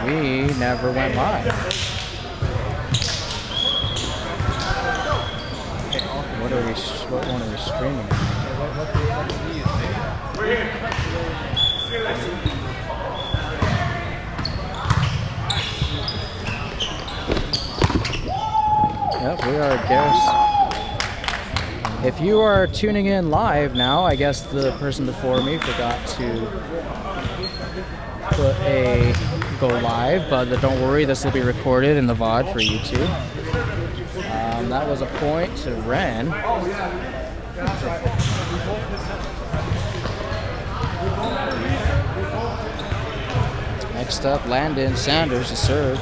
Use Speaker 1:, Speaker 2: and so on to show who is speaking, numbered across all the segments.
Speaker 1: we never went live. What one are we streaming? Yep, we are Garrison. If you are tuning in live now, I guess the person before me forgot to put a go live, but don't worry, this will be recorded in the VOD for YouTube. That was a point to Ren. Next up, Landon Sanders to serve.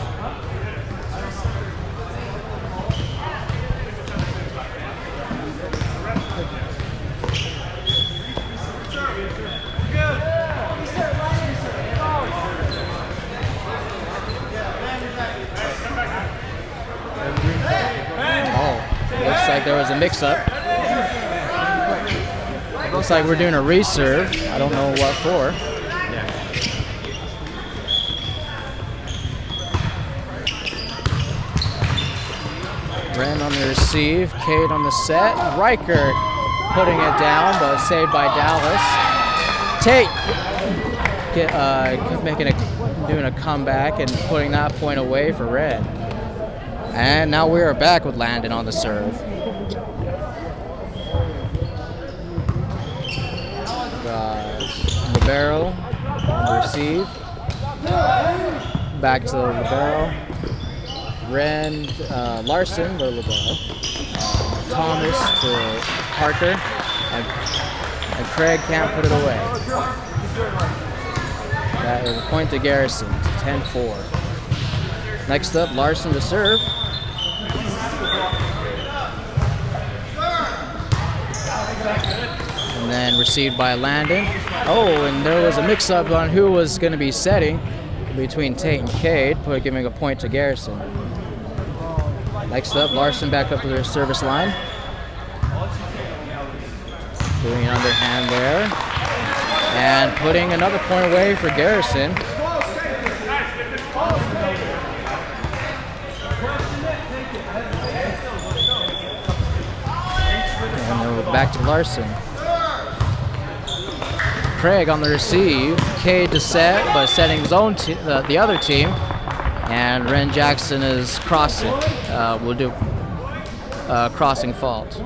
Speaker 1: Looks like there was a mix-up. Looks like we're doing a reserve. I don't know what for. Ren on the receive, Cade on the set. Riker putting it down, but saved by Dallas. Tate doing a comeback and putting that point away for Red. And now we are back with Landon on the serve. Libero on the receive. Back to Libero. Ren, Larson, the Libero. Thomas to Parker. And Craig can't put it away. That is a point to Garrison, 10-4. Next up, Larson to serve. And then received by Landon. Oh, and there was a mix-up on who was going to be setting between Tate and Cade, giving a point to Garrison. Next up, Larson back up to their service line. Doing an underhand there. And putting another point away for Garrison. And we're back to Larson. Craig on the receive. Cade to set, but setting his own the other team. And Ren Jackson is crossing. We'll do crossing fault.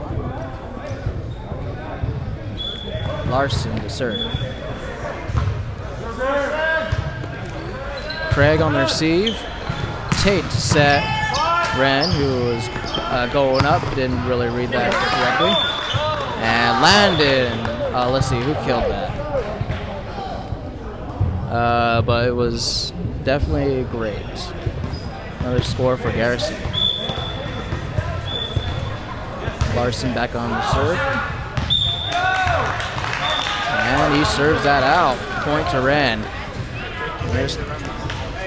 Speaker 1: Larson to serve. Craig on the receive. Tate to set. Ren, who was going up, didn't really read that correctly. And Landon. Let's see who killed that. But it was definitely great. Another score for Garrison. Larson back on the serve. And he serves that out. Point to Ren. There's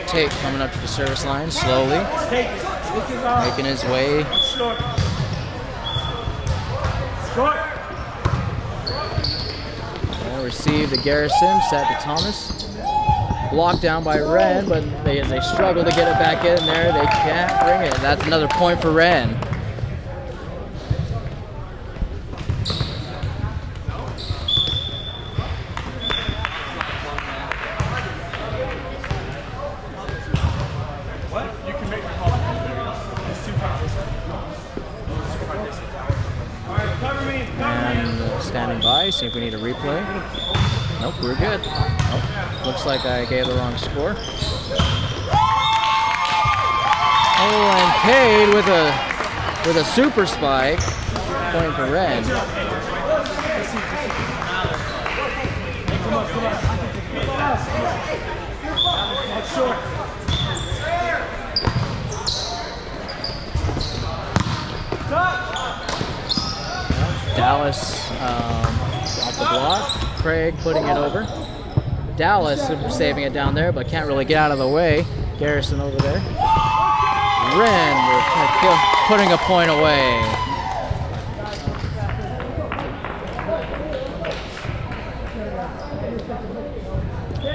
Speaker 1: Tate coming up to the service line slowly. Making his way. And receive the Garrison, set to Thomas. Blocked down by Ren, but as they struggle to get it back in there, they can't bring it. That's another point for Ren. And standing by, see if we need a replay. Nope, we're good. Nope. Looks like I gave the wrong score. Oh, and Cade with a super spike, point for Ren. Dallas off the block. Craig putting it over. Dallas saving it down there, but can't really get out of the way. Garrison over there. Ren putting a point away.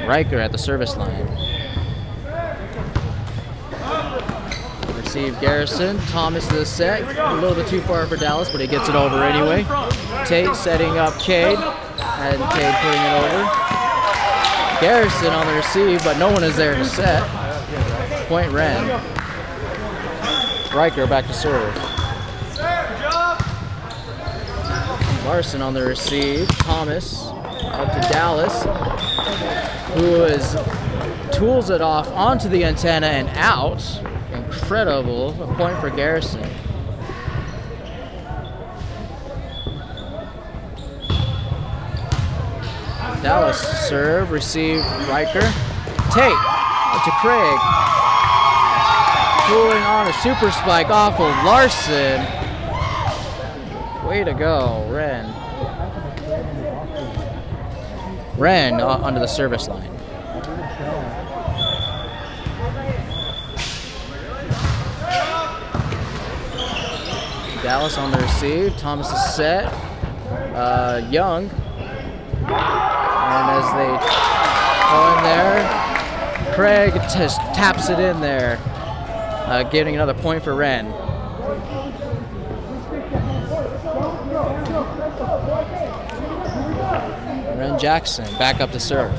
Speaker 1: Riker at the service line. Receive Garrison. Thomas to the set. A little bit too far for Dallas, but he gets it over anyway. Tate setting up Cade. And Cade putting it over. Garrison on the receive, but no one is there to set. Point Ren. Riker back to serve. Larson on the receive. Thomas up to Dallas, who tools it off onto the antenna and out. Incredible. A point for Garrison. Dallas serve, receive Riker. Tate up to Craig. Pulling on a super spike off of Larson. Way to go, Ren. Ren onto the service line. Dallas on the receive. Thomas is set. Young. And as they go in there, Craig just taps it in there, getting another point for Ren. Ren Jackson back up to serve.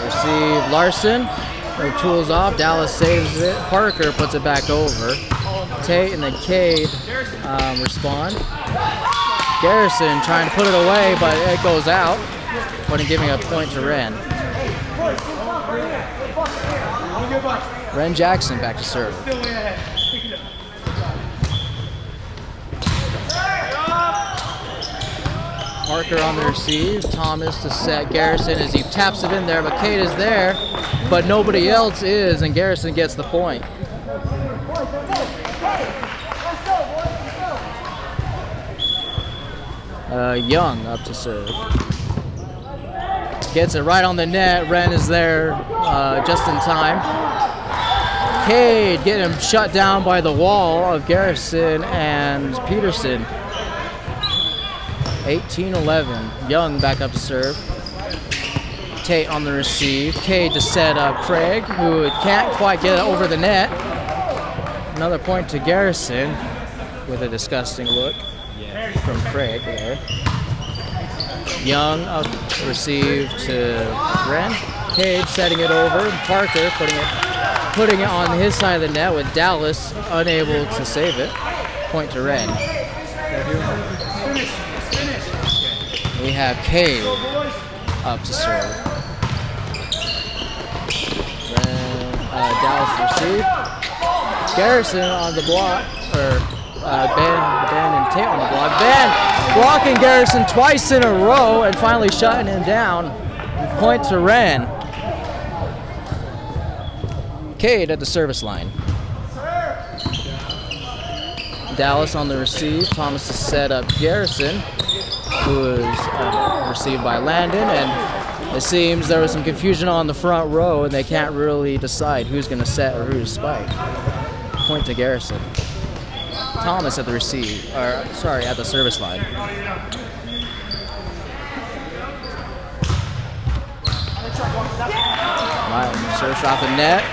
Speaker 1: Receive Larson. Her tools off. Dallas saves it. Parker puts it back over. Tate and then Cade respond. Garrison trying to put it away, but it goes out. But giving a point to Ren. Ren Jackson back to serve. Parker on the receive. Thomas to set Garrison as he taps it in there, but Cade is there, but nobody else is, and Garrison gets the point. Young up to serve. Gets it right on the net. Ren is there just in time. Cade getting him shut down by the wall of Garrison and Peterson. 18-11. Young back up to serve. Tate on the receive. Cade to set up Craig, who can't quite get it over the net. Another point to Garrison with a disgusting look from Craig there. Young up receive to Ren. Cade setting it over. Parker putting it on his side of the net with Dallas unable to save it. Point to Ren. We have Cade up to serve. Dallas receive. Garrison on the block, or Ben and Tate on the block. Ben blocking Garrison twice in a row and finally shutting him down. Point to Ren. Cade at the service line. Dallas on the receive. Thomas to set up Garrison, who is received by Landon, and it seems there was some confusion on the front row and they can't really decide who's going to set or who to spike. Point to Garrison. Thomas at the receive, at the service line. Serves off the net.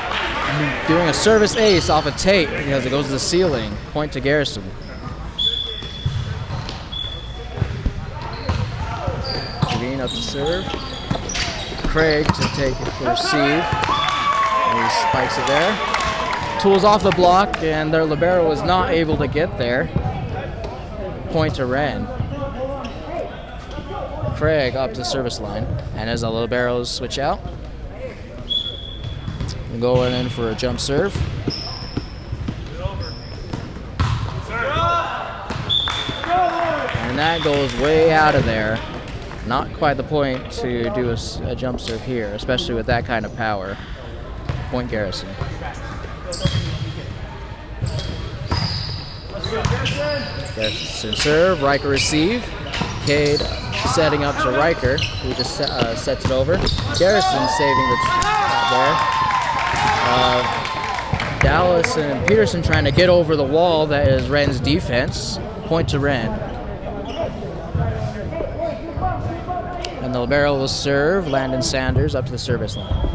Speaker 1: Doing a service ace off of Tate because it goes to the ceiling. Point to Garrison. Green up to serve. Craig to take it for receive. And he spikes it there. Tools off the block, and their Libero was not able to get there. Point to Ren. Craig up to the service line. And as the Liberos switch out, going in for a jump serve. And that goes way out of there. Not quite the point to do a jump serve here, especially with that kind of power. Point Garrison. Garrison serve, Riker receive. Cade setting up to Riker, who just sets it over. Garrison saving there. Dallas and Peterson trying to get over the wall that is Ren's defense. Point to Ren. And the Libero will serve Landon Sanders up to the service line.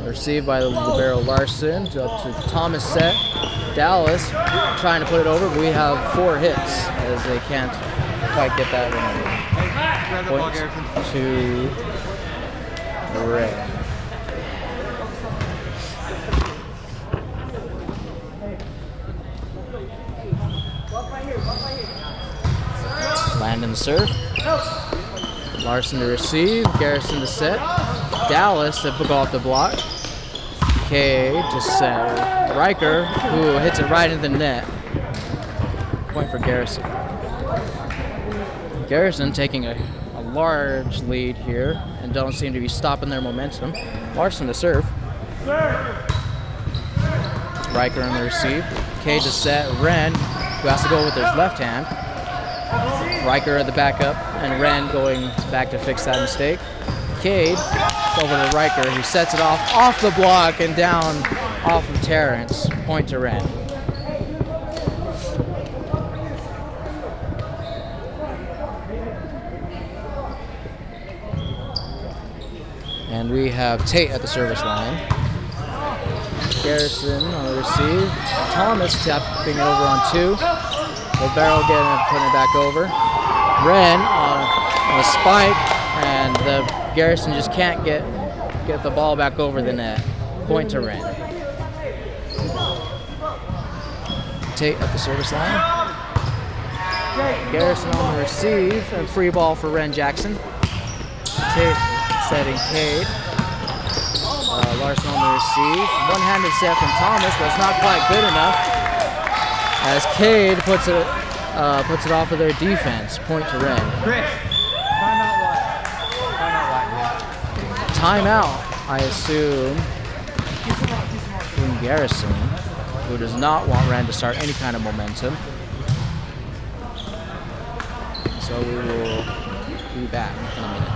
Speaker 1: Received by the Libero Larson up to Thomas set. Dallas trying to put it over, but we have 4 hits as they can't quite get that one. Point to Ray. Landon the serve. Larson to receive. Garrison to set. Dallas to go off the block. Cade to set. Riker, who hits it right into the net. Point for Garrison. Garrison taking a large lead here and don't seem to be stopping their momentum. Larson to serve. Riker on the receive. Cade to set. Wren, who has to go with his left hand. Riker at the backup, and Wren going back to fix that mistake. Cade over to Riker, who sets it off the block and down off of Terrence. Point to Wren. And we have Tate at the service line. Garrison on the receive. Thomas tapping it over on 2. Libero putting it back over. Wren on a spike, and the Garrison just can't get the ball back over the net. Point to Wren. Tate at the service line. Garrison on the receive, and free ball for Wren Jackson. Tate setting Cade. Larson on the receive. One-handed set from Thomas, but it's not quite good enough. As Cade puts it off of their defense. Point to Red.
Speaker 2: Chris, timeout what?
Speaker 1: Timeout, I assume, from Garrison, who does not want Ren to start any kind of momentum. So we will be back in a minute.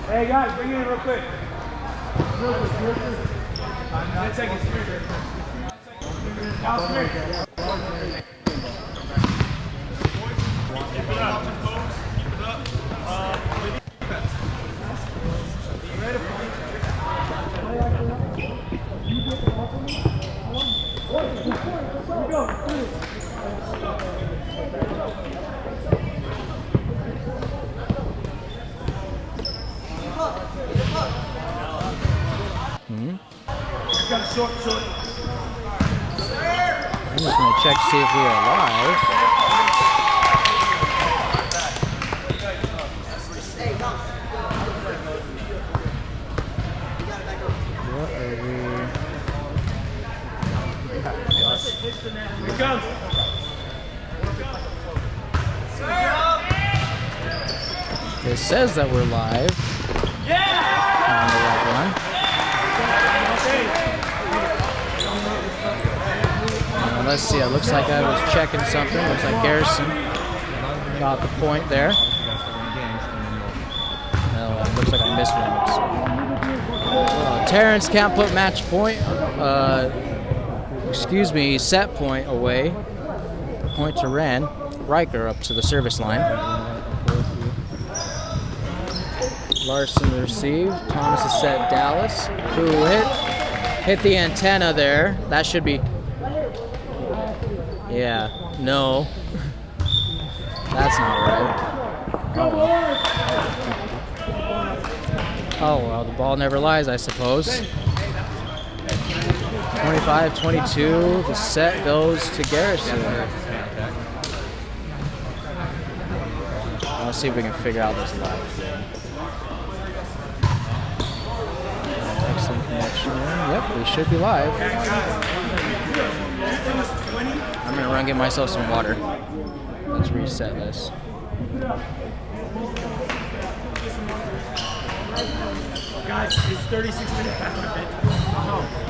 Speaker 2: Hey guys, bring it in real quick. 10 seconds. Short.
Speaker 1: I'm just going to check to see if we are live. What are we?
Speaker 2: Here it comes.
Speaker 1: It says that we're live. Yeah! On the right one. Let's see, it looks like I was checking something. Looks like Garrison got the point there. Well, it looks like I missed one. Terrence can't put match point, set point away. Point to Ren. Riker up to the service line. Larson to receive. Thomas has set Dallas, who hit the antenna there. That should be... Yeah, no. That's not right. Oh, well, the ball never lies, I suppose. 25-22, the set goes to Garrison. Let's see if we can figure out this live thing. Excellent connection. Yep, we should be live. I'm gonna run and get myself some water. Let's reset this.
Speaker 2: Guys, it's 36 minutes back on it.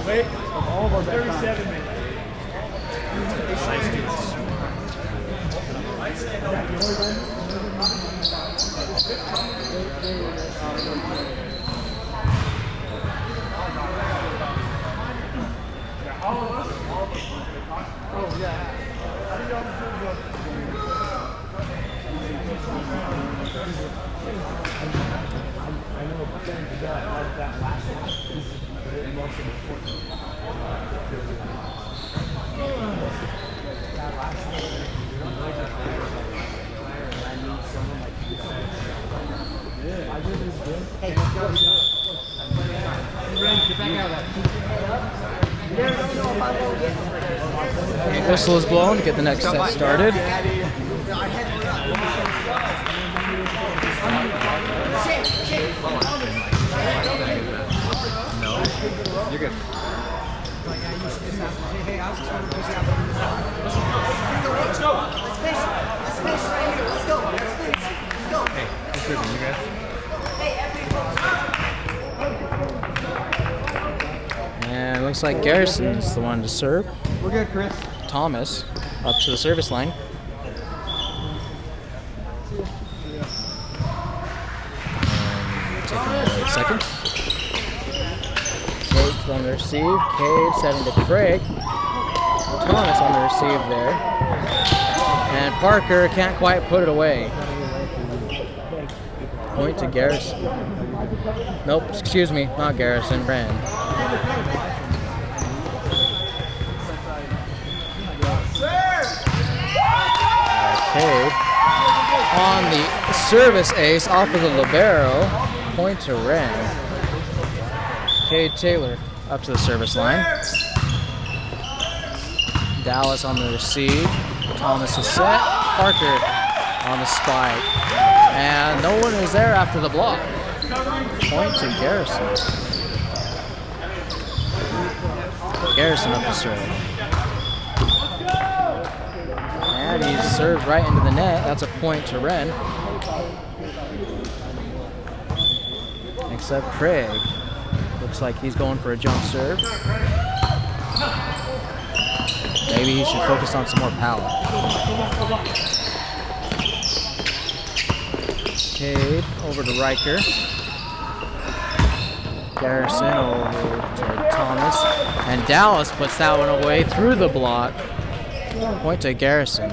Speaker 2: Wait, all of our 37 minutes.
Speaker 1: And whistle is blown to get the next set started.
Speaker 3: You're good.
Speaker 2: Let's go.
Speaker 3: Hey, who's good? You guys?
Speaker 1: And it looks like Garrison is the one to serve.
Speaker 3: We're good, Chris.
Speaker 1: Thomas up to the service line. And taking a second. Cade on the receive. Cade setting to Craig. Thomas on the receive there. And Parker can't quite put it away. Point to Garrison. Nope, excuse me, not Garrison, Brand. Cade on the service ace off of the Libero. Point to Ren. Cade Taylor up to the service line. Dallas on the receive. Thomas is set. Parker on the spike. And no one is there after the block. Point to Garrison. Garrison up to serve. And he serves right into the net. That's a point to Ren. Except Craig. Looks like he's going for a jump serve. Maybe he should focus on some more power. Cade over to Riker. Garrison over to Thomas. And Dallas puts that one away through the block. Point to Garrison.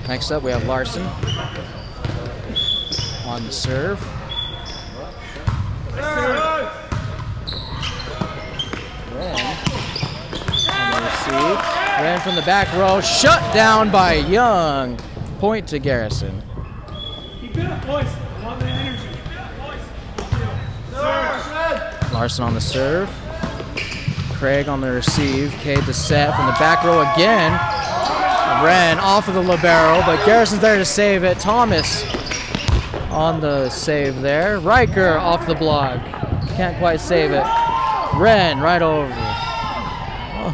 Speaker 1: Next up we have Larson on the serve. Ren on the receive. Ren from the back row, shut down by Young. Point to Garrison.
Speaker 2: Keep it up, boys. I want the energy.
Speaker 1: Larson on the serve. Craig on the receive. Cade to set from the back row again. Ren off of the Libero, but Garrison's there to save it. Thomas on the save there. Riker off the block. Can't quite save it. Ren right over. Oh.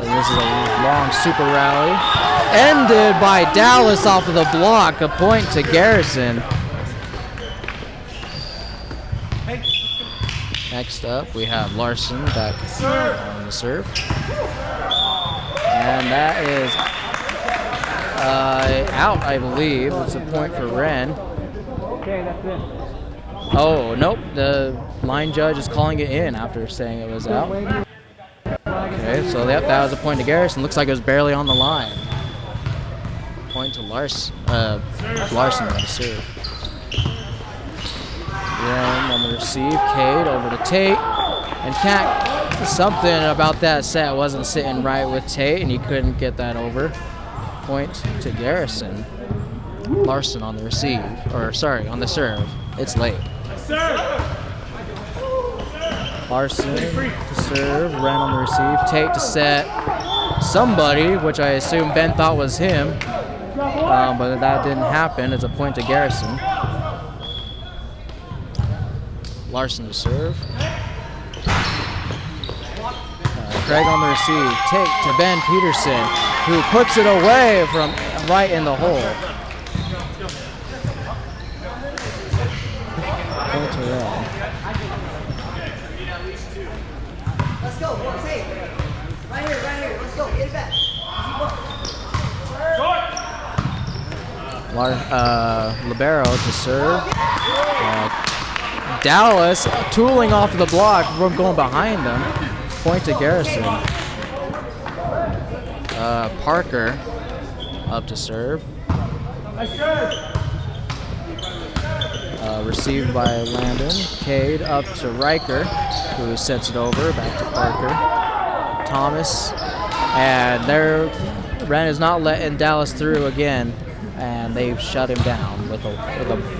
Speaker 1: This is a long super rally. Ended by Dallas off of the block. A point to Garrison. Next up, we have Larson back on the serve. And that is out, I believe. It's a point for Ren.
Speaker 2: Okay, that's it.
Speaker 1: Oh, nope. The line judge is calling it in after saying it was out. Okay, so yep, that was a point to Garrison. Looks like it was barely on the line. Point to Larson on the serve. Ren on the receive. Cade over to Tate. And something about that set wasn't sitting right with Tate, and he couldn't get that over. Point to Garrison. Larson on the receive. Or, sorry, on the serve. It's late. Larson to serve. Ren on the receive. Tate to set. Somebody, which I assume Ben thought was him. But that didn't happen. It's a point to Garrison. Larson to serve. Craig on the receive. Take to Ben Peterson, who puts it away from right in the hole. Point to Ren.
Speaker 4: Let's go, boys. Hey, right here. Let's go. Get it back.
Speaker 1: Libero to serve. Dallas tooling off the block, going behind them. Point to Garrison. Parker up to serve. Received by Landon. Cade up to Riker, who sets it over back to Parker. Thomas, and Ren is not letting Dallas through again, and they've shut him down with a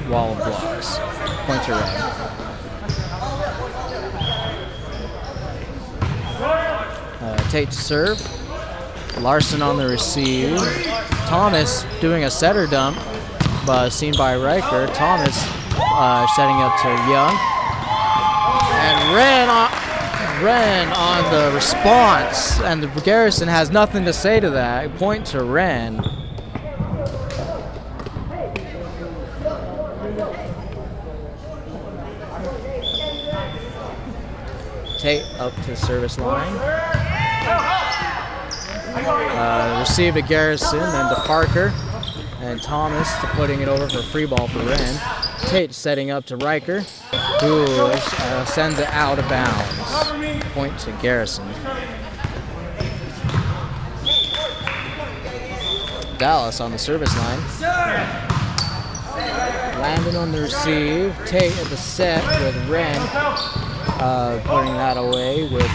Speaker 1: wall of blocks. Point to Ren. Tate to serve. Larson on the receive. Thomas doing a setter dump, but seen by Riker. Thomas setting up to Young. And Ren on the response, and the Garrison has nothing to say to that. Point to Ren. Tate up to the service line. Receive to Garrison, then to Parker, and Thomas to putting it over for free ball for Ren. Tate setting up to Riker, who sends it out of bounds. Point to Garrison. Dallas on the service line. Landon on the receive. Tate at the set with Ren, putting that away with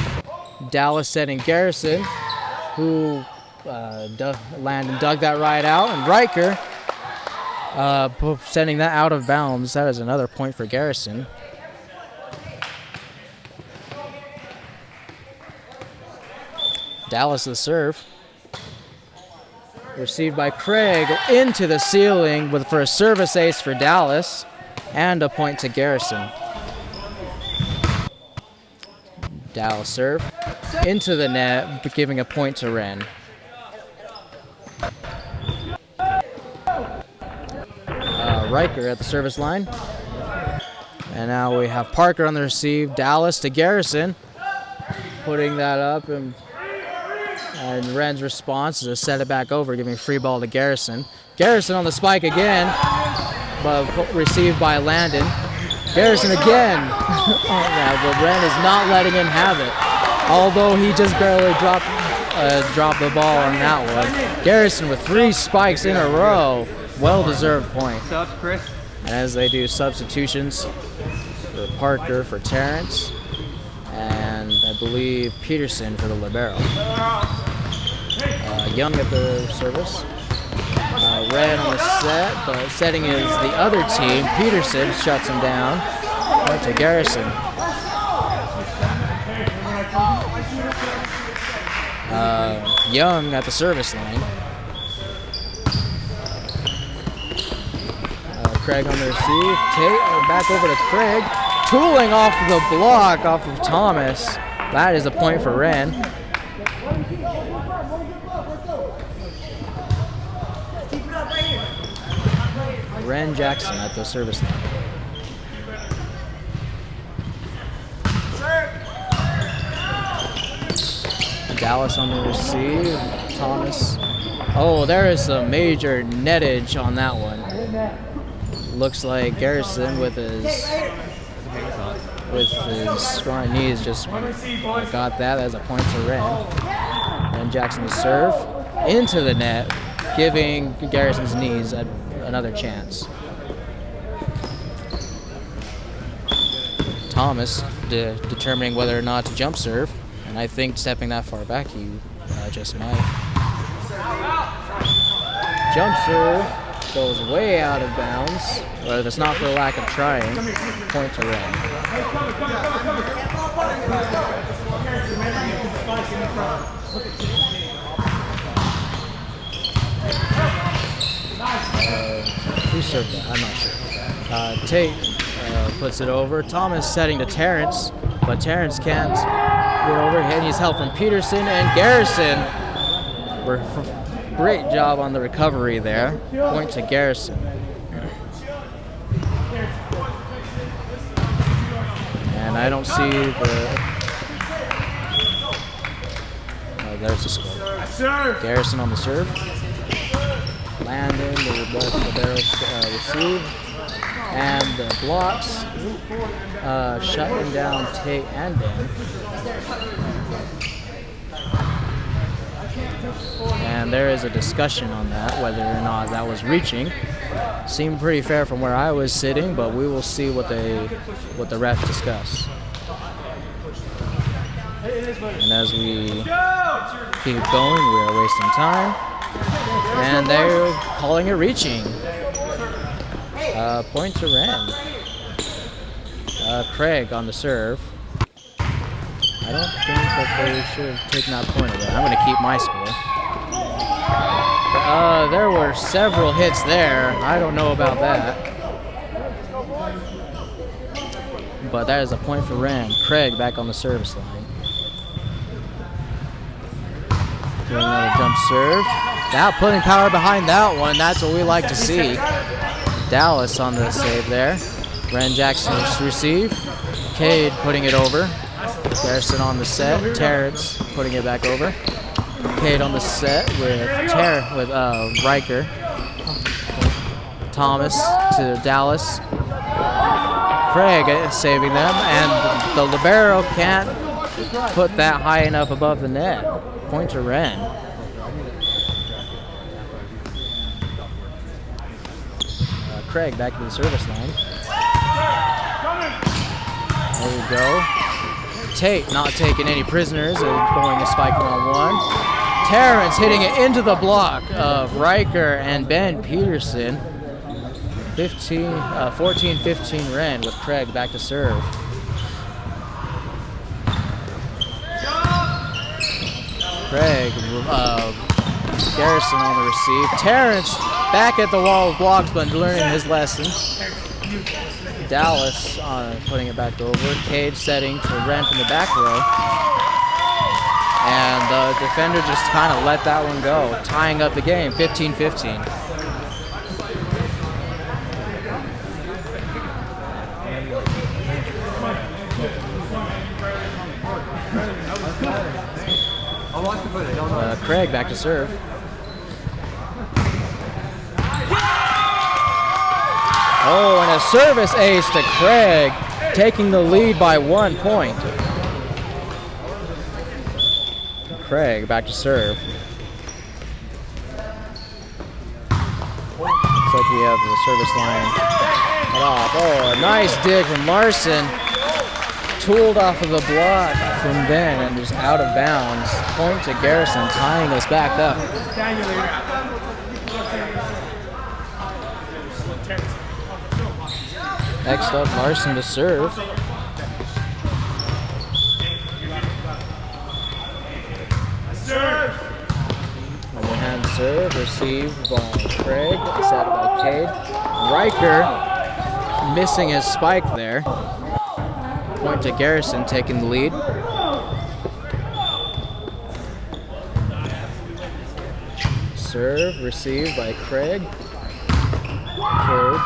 Speaker 1: Dallas setting Garrison, who Landon dug that right out, and Riker sending that out of bounds. That is another point for Garrison. Dallas the serve. Received by Craig into the ceiling for a service ace for Dallas, and a point to Garrison. Dallas serve into the net, giving a point to Ren. Riker at the service line. And now we have Parker on the receive. Dallas to Garrison, putting that up, and Ren's response is to set it back over, giving free ball to Garrison. Garrison on the spike again, but received by Landon. Garrison again. But Ren is not letting him have it, although he just barely dropped the ball on that one. Garrison with 3 spikes in a row. Well-deserved point.
Speaker 3: Chris.
Speaker 1: And as they do substitutions for Parker for Terrence, and I believe Peterson for the Libero. Young at the service. Red on the set, but setting is the other team. Peterson shuts him down. Point to Garrison. Young at the service line. Craig on the receive. Back over to Craig. Tooling off the block off of Thomas. That is a point for Ren. Ren Jackson at the service line. Dallas on the receive. Thomas. Oh, there is a major nettage on that one. Looks like Garrison with his strong knees just got that as a point to Ren. And Jackson to serve into the net, giving Garrison's knees another chance. Thomas determining whether or not to jump serve, and I think stepping that far back, he just might. Jump serve goes way out of bounds, but if it's not for lack of trying, point to Ren. Who served that? I'm not sure. Tate puts it over. Thomas setting to Terrence, but Terrence can't get over. And he's help from Peterson and Garrison. Great job on the recovery there. Point to Garrison. And I don't see the... Oh, there's the score. Garrison on the serve. Landon, the Libero receive. And the blocks shutting down Tate and Ben. And there is a discussion on that, whether or not that was reaching. Seemed pretty fair from where I was sitting, but we will see what the refs discuss. And as we keep going, we are wasting time. And they're calling it reaching. Point to Ren. Craig on the serve. I don't think that they should have taken that point away. I'm going to keep my score. There were several hits there. I don't know about that. But that is a point for Ren. Craig back on the service line. Doing another jump serve. Now putting power behind that one. That's what we like to see. Dallas on the save there. Ren Jackson's receive. Cade putting it over. Garrison on the set. Terrence putting it back over. Cade on the set with Riker. Thomas to Dallas. Craig saving them, and the Libero can't put that high enough above the net. Point to Ren. Craig back to the service line. There we go. Tate not taking any prisoners and going to spike one-on-one. Terrence hitting it into the block of Riker and Ben Peterson. 14-15 Ren with Craig back to serve. Craig, Garrison on the receive. Terrence back at the wall of blocks, but learning his lesson. Dallas putting it back over. Cade setting to Ren from the back row. And the defender just kind of let that one go, tying up the game, 15-15. Craig back to serve. Oh, and a service ace to Craig, taking the lead by 1 point. Craig back to serve. Looks like we have the service line cut off. Oh, a nice dig from Larson. Tooled off of the block from Ben and just out of bounds. Point to Garrison, tying us back up. Next up, Larson to serve. Overhand serve, received by Craig, set by Cade. Riker missing his spike there. Point to Garrison, taking the lead. Serve, received by Craig. Cade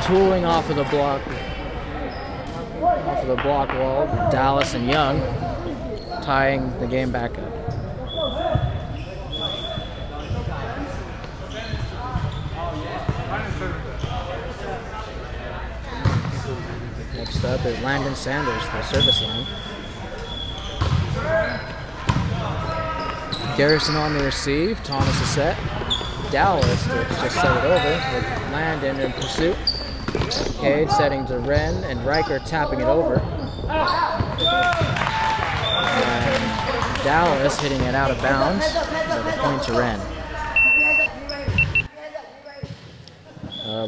Speaker 1: tooling off of the block wall. Dallas and Young tying the game back up. Next up is Landon Sanders for the service line. Garrison on the receive. Thomas is set. Dallas to just set it over with Landon in pursuit. Cade setting to Ren and Riker tapping it over. And Dallas hitting it out of bounds with a point to Ren.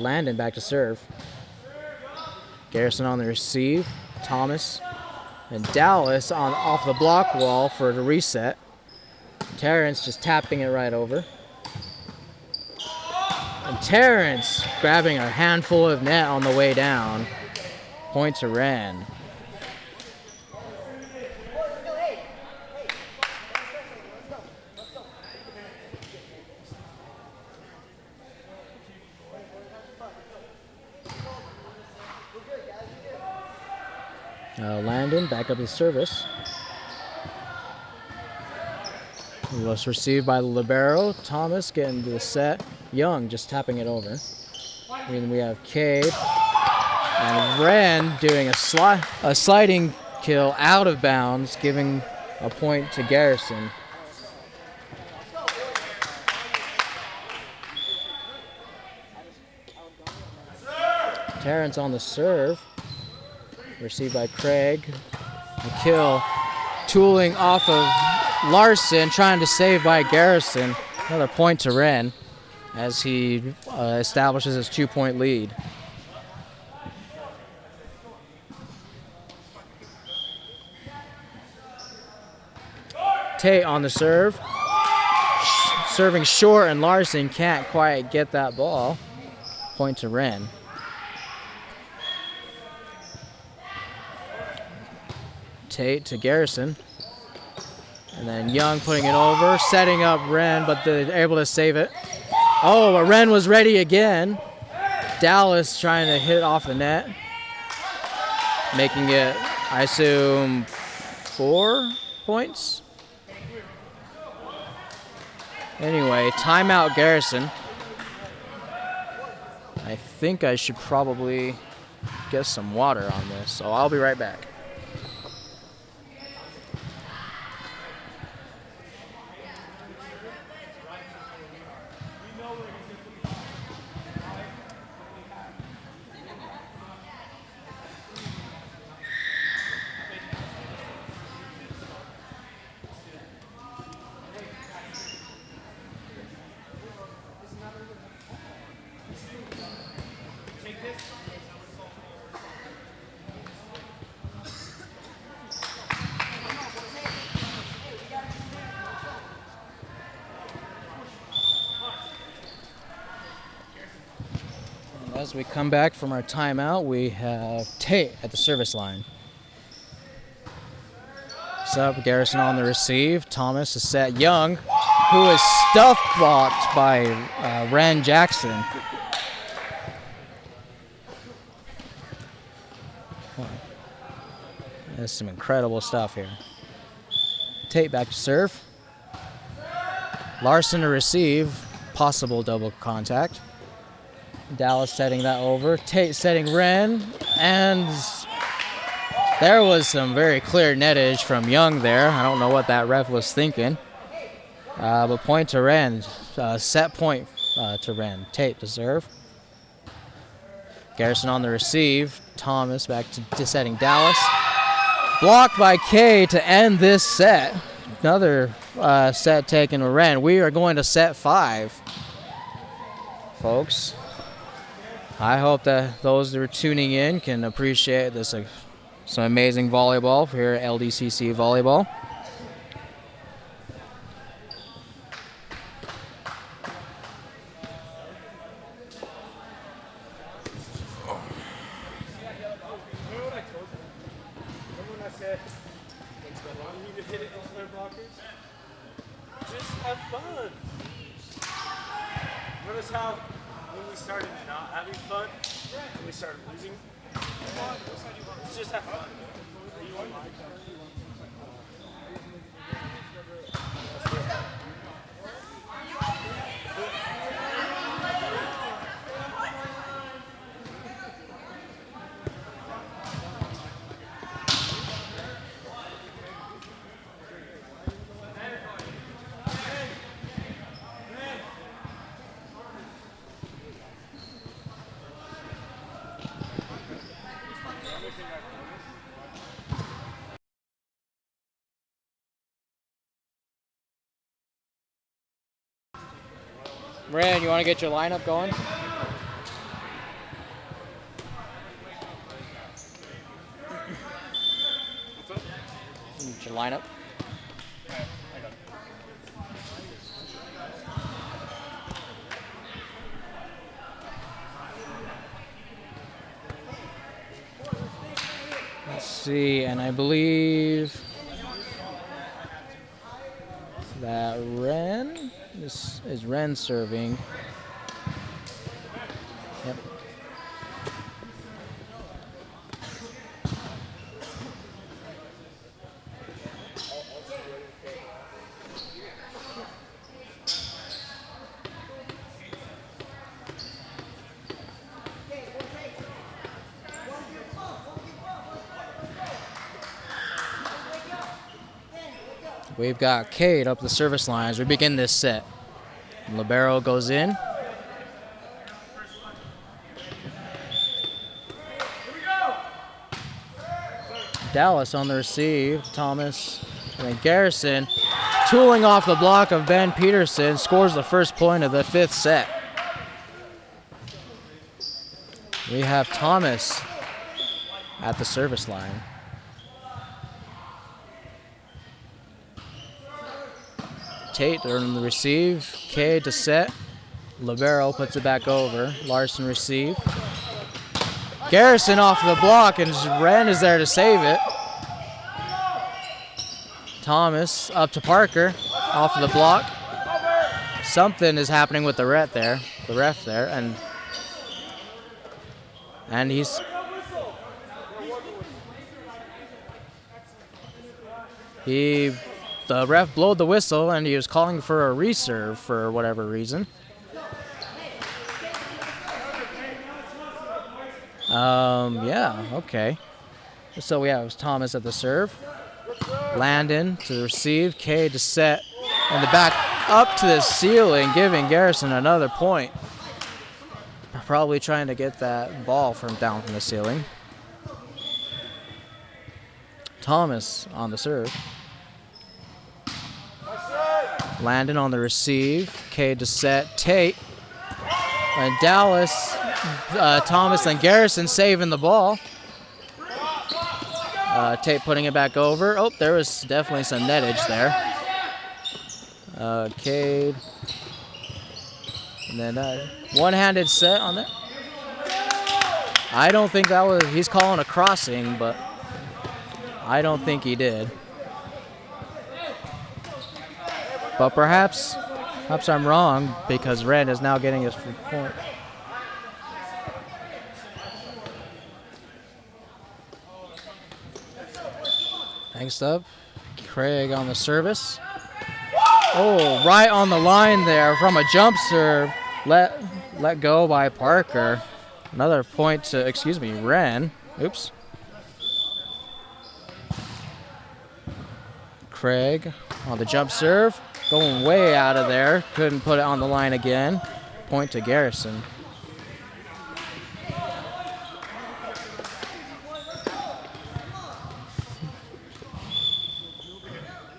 Speaker 1: Landon back to serve. Garrison on the receive. Thomas and Dallas off the block wall for the reset. Terrence just tapping it right over. And Terrence grabbing a handful of net on the way down. Point to Ren. Landon back up his service. It was received by the Libero. Thomas getting to the set. Young just tapping it over. And then we have Cade and Ren doing a sliding kill out of bounds, giving a point to Garrison. Terrence on the serve. Received by Craig. The kill tooling off of Larson, trying to save by Garrison. Another point to Ren as he establishes his 2-point lead. Tate on the serve. Serving short, and Larson can't quite get that ball. Point to Ren. Tate to Garrison. And then Young putting it over, setting up Ren, but they're able to save it. Oh, but Ren was ready again. Dallas trying to hit it off the net. Making it, I assume, 4 points. Anyway, timeout Garrison. I think I should probably get some water on this, so I'll be right back. As we come back from our timeout, we have Tate at the service line. Sub Garrison on the receive. Thomas is set. Young, who is stuff blocked by Ren Jackson. There's some incredible stuff here. Tate back to serve. Larson to receive. Possible double contact. Dallas setting that over. Tate setting Ren, and there was some very clear nettage from Young there. I don't know what that ref was thinking. But point to Ren. Set point to Ren. Tate to serve. Garrison on the receive. Thomas back to setting Dallas. Blocked by K to end this set. Another set taken to Ren. We are going to set 5, folks. I hope that those that are tuning in can appreciate this some amazing volleyball here at LDCC Volleyball.
Speaker 2: Just have fun. Notice how when we started not having fun, when we started losing, let's just have fun.
Speaker 1: Ren, you want to get your lineup going? Get your lineup. Let's see, and I believe that Ren, this is Ren serving. Yep. We've got Cade up the service line as we begin this set. Libero goes in. Dallas on the receive. Thomas and then Garrison, tooling off the block of Ben Peterson, scores the first point of the 5th set. We have Thomas at the service line. Tate on the receive. K to set. Libero puts it back over. Larson receive. Garrison off the block, and Wren is there to save it. Thomas up to Parker, off of the block. Something is happening with the ref there, and he's the ref blowed the whistle, and he was calling for a reserve for whatever reason. Yeah, okay. So yeah, it was Thomas at the serve. Landon to receive, K to set, and the back up to the ceiling, giving Garrison another point. Probably trying to get that ball down from the ceiling. Thomas on the serve. Landon on the receive, K to set, Tate, and Dallas, Thomas and Garrison saving the ball. Tate putting it back over. Oh, there was definitely some nettage there. Cade. And then one-handed set on that. I don't think that was, he's calling a crossing, but I don't think he did. But perhaps I'm wrong, because Ren is now getting his point. Next up, Craig on the service. Oh, right on the line there from a jump serve. Let go by Parker. Another point to, Ren. Oops. Craig on the jump serve. Going way out of there. Couldn't put it on the line again. Point to Garrison.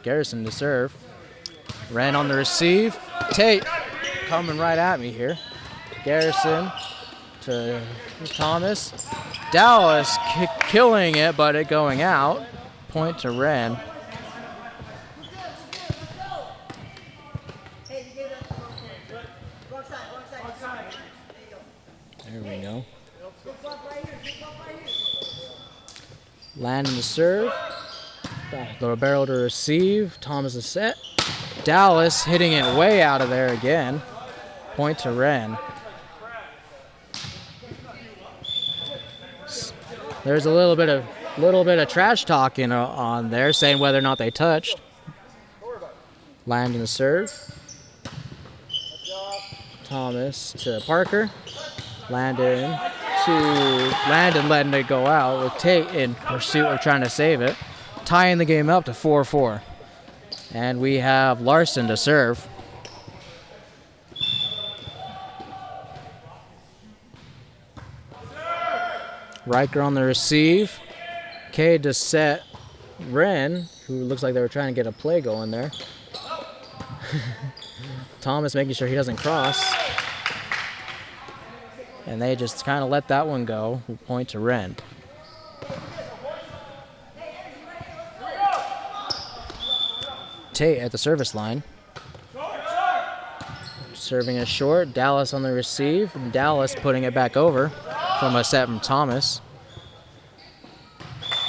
Speaker 1: Garrison to serve. Ren on the receive. Tate coming right at me here. Garrison to Thomas. Dallas killing it, but it going out. Point to Ren. There we go. Landon to serve. The Libero to receive. Thomas is set. Dallas hitting it way out of there again. Point to Ren. There's a little bit of trash talking on there, saying whether or not they touched. Landon to serve. Thomas to Parker. Landon letting it go out with Tate in pursuit of trying to save it. Tying the game up to 4-4. And we have Larson to serve. Riker on the receive. Cade to set Ren, who looks like they were trying to get a play going there. Thomas making sure he doesn't cross. And they just kind of let that one go. Point to Ren. Tate at the service line. Serving it short. Dallas on the receive. Dallas putting it back over from a set from Thomas.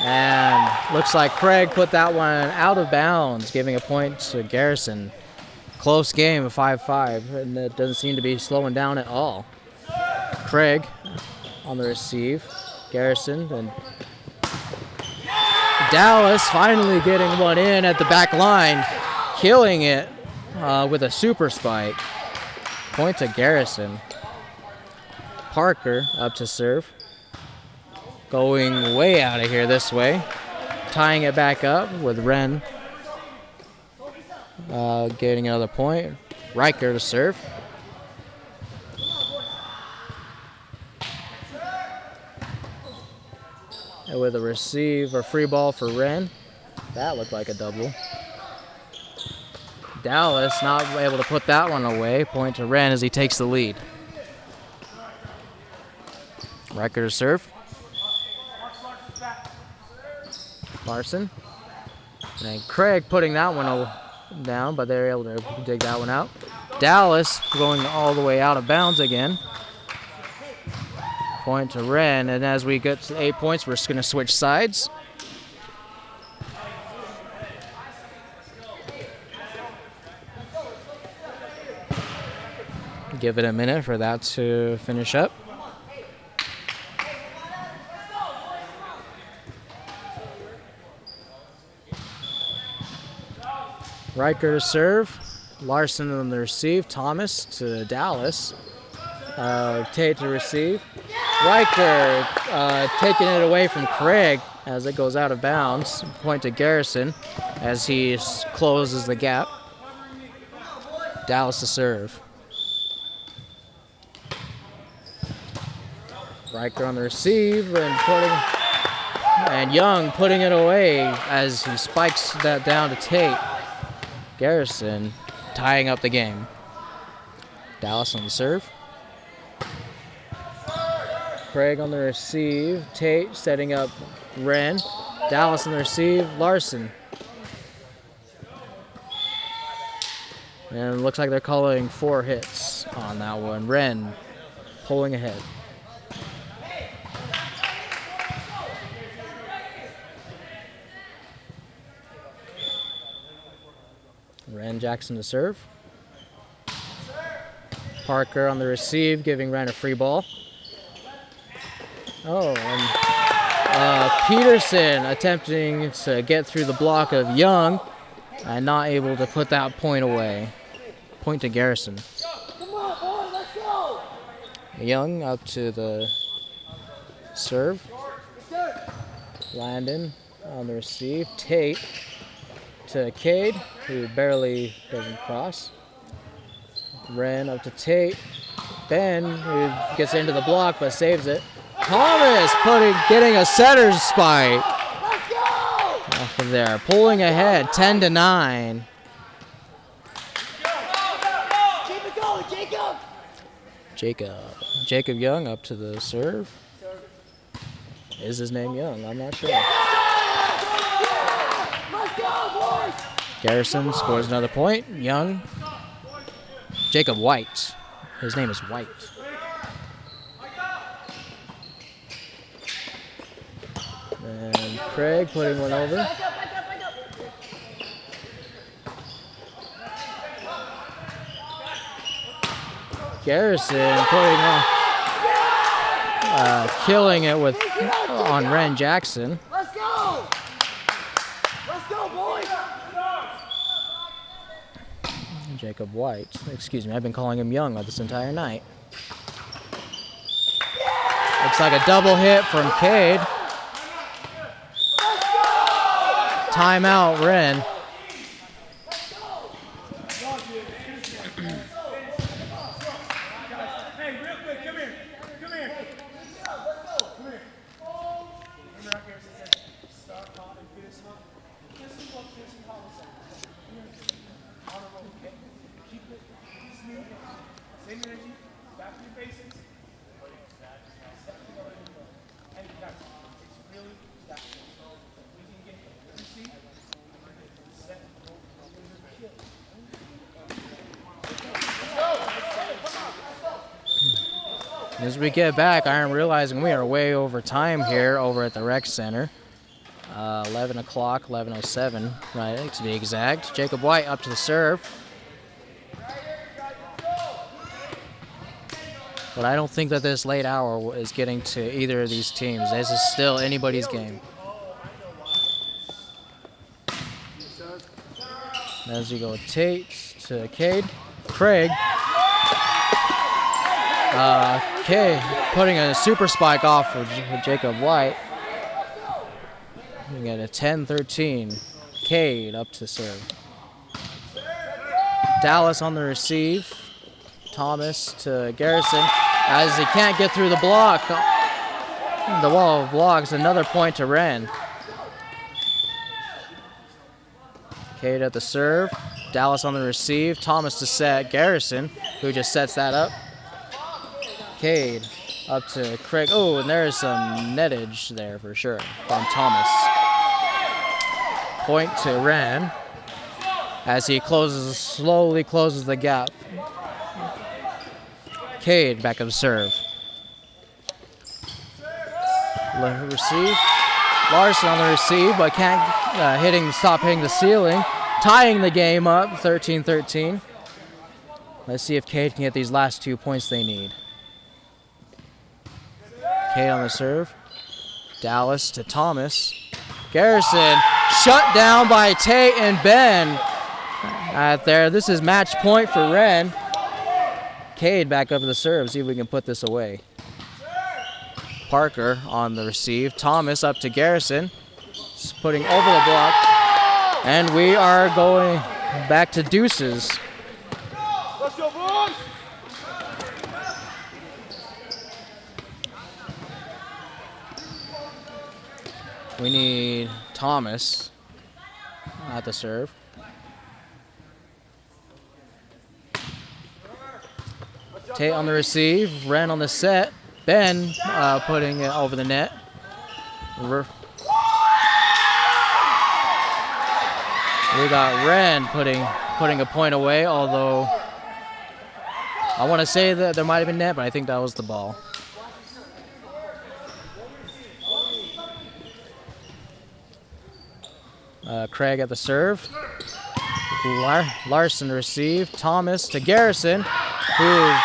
Speaker 1: And looks like Craig put that one out of bounds, giving a point to Garrison. Close game of 5-5, and it doesn't seem to be slowing down at all. Craig on the receive. Garrison and Dallas finally getting one in at the back line, killing it with a super spike. Point to Garrison. Parker up to serve. Going way out of here this way. Tying it back up with Ren. Getting another point. Riker to serve. And with a receive or free ball for Wren. That looked like a double. Dallas not able to put that one away. Point to Wren as he takes the lead. Riker to serve. Larson. And Craig putting that one down, but they're able to dig that one out. Dallas going all the way out of bounds again. Point to Wren, and as we get to 8 points, we're just going to switch sides. Give it a minute for that to finish up. Riker to serve. Larson on the receive. Thomas to Dallas. Tate to receive. Riker taking it away from Craig as it goes out of bounds. Point to Garrison as he closes the gap. Dallas to serve. Riker on the receive and Young putting it away as he spikes that down to Tate. Garrison tying up the game. Dallas on the serve. Craig on the receive. Tate setting up Wren. Dallas on the receive. Larson. And it looks like they're calling 4 hits on that one. Wren pulling ahead. Wren Jackson to serve. Parker on the receive, giving Wren a free ball. Oh, and Peterson attempting to get through the block of Young and not able to put that point away. Point to Garrison.
Speaker 4: Come on, boy, let's go.
Speaker 1: Young up to the serve. Landon on the receive. Tate to Cade, who barely doesn't cross. Wren up to Tate. Ben, who gets into the block but saves it. Thomas getting a setter's spike.
Speaker 4: Let's go.
Speaker 1: Off of there, pulling ahead, 10-9.
Speaker 4: Keep it going, Jacob.
Speaker 1: Jacob Young up to the serve. Is his name Young? I'm not sure.
Speaker 4: Let's go, boys.
Speaker 1: Garrison scores another point. Young. Jacob White. His name is White. And Craig putting one over. Garrison putting on, killing it on Wren Jackson.
Speaker 4: Let's go. Let's go, boys.
Speaker 1: Jacob White. Excuse me, I've been calling him Young this entire night. Looks like a double hit from Cade. Timeout, Wren.
Speaker 2: Hey, real quick, come here. Come here. Come here. Remember how Garrison said, start hot and finish hot? This is what finishing hot looks like. On a roll, okay? Keep it smooth. Same energy. Back to your basics. And guys, it's really that simple. We can get receive, set, kill.
Speaker 1: As we get back, I'm realizing we are way over time here over at the rec center. 11 o'clock, 11:07, right, to be exact. Jacob White up to the serve. But I don't think that this late hour is getting to either of these teams. This is still anybody's game. As you go, Tate to Cade. Craig. Cade putting a super spike off for Jacob White. You get a 10-13. Cade up to serve. Dallas on the receive. Thomas to Garrison as he can't get through the block. The wall of blocks, another point to Wren. Cade at the serve. Dallas on the receive. Thomas to set Garrison, who just sets that up. Cade up to Craig. Oh, and there's some nettage there for sure from Thomas. Point to Wren as he slowly closes the gap. Cade back up serve. Receive. Larson on the receive, but can't stop hitting the ceiling. Tying the game up, 13-13. Let's see if Cade can get these last 2 points they need. Cade on the serve. Dallas to Thomas. Garrison shut down by Tate and Ben. Out there, this is match point for Wren. Cade back up to the serve, see if we can put this away. Parker on the receive. Thomas up to Garrison. Just putting over the block. And we are going back to deuces.
Speaker 2: Let's go, boys!
Speaker 1: We need Thomas at the serve. Tate on the receive. Wren on the set. Ben putting it over the net. We got Wren putting a point away, although I want to say that there might have been net, but I think that was the ball. Craig at the serve. Larson receive. Thomas to Garrison, who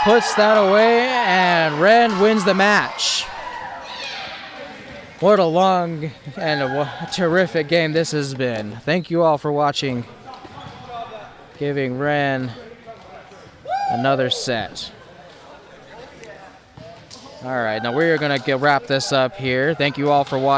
Speaker 1: puts that away, and Wren wins the match. What a long and a terrific game this has been. Thank you all for watching, giving Wren another set. All right, now we're going to wrap this up here. Thank you all for watching.